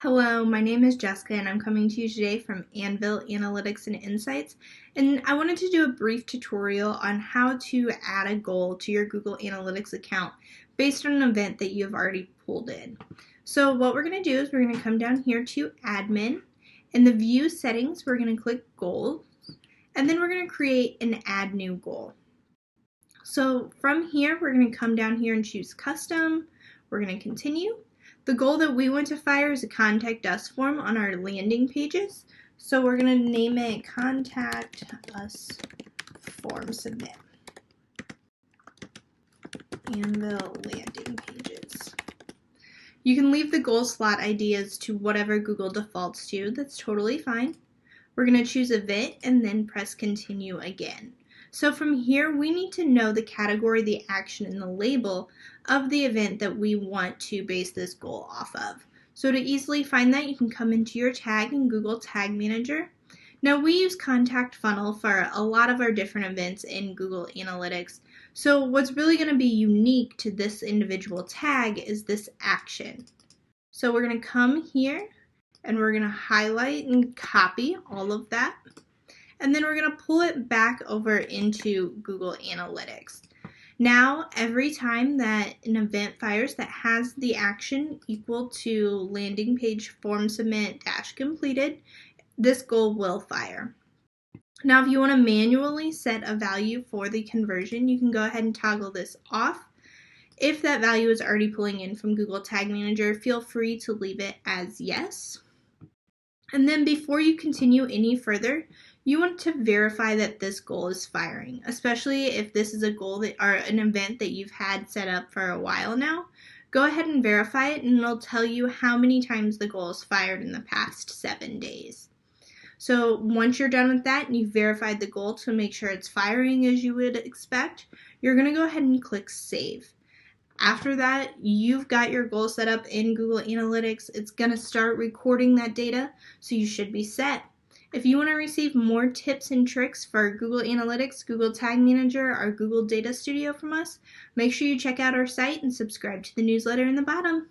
Hello, my name is Jessica and I'm coming to you today from Anvil Analytics and Insights, and I wanted to do a brief tutorial on how to add a goal to your Google Analytics account based on an event that you have already pulled in. So what we're going to do is we're going to come down here to Admin. In the View settings, we're going to click Goals, and then we're going to create an Add New Goal. So from here, we're going to come down here and choose Custom. We're going to continue. The goal that we want to fire is a Contact Us form on our landing pages. So we're going to name it Contact Us Form Submit. Anvil landing pages. You can leave the goal slot ideas to whatever Google defaults to. That's totally fine. We're going to choose Event and then press Continue again. So from here, we need to know the category, the action, and the label of the event that we want to base this goal off of. So to easily find that, you can come into your tag in Google Tag Manager. Now we use Contact Funnel for a lot of our different events in Google Analytics. So what's really going to be unique to this individual tag is this action. So we're going to come here and we're going to highlight and copy all of that. And then we're going to pull it back over into Google Analytics. Now, every time that an event fires that has the action equal to landing page form submit dash completed, this goal will fire. Now, if you want to manually set a value for the conversion, you can go ahead and toggle this off. If that value is already pulling in from Google Tag Manager, feel free to leave it as yes. And then before you continue any further, you want to verify that this goal is firing, especially if this is a goal that or an event that you've had set up for a while now. Go ahead and verify it and it'll tell you how many times the goal is fired in the past 7 days. So once you're done with that and you've verified the goal to make sure it's firing as you would expect, you're going to go ahead and click Save. After that, you've got your goal set up in Google Analytics. It's going to start recording that data, so you should be set. If you want to receive more tips and tricks for Google Analytics, Google Tag Manager, or Google Data Studio from us, make sure you check out our site and subscribe to the newsletter in the bottom.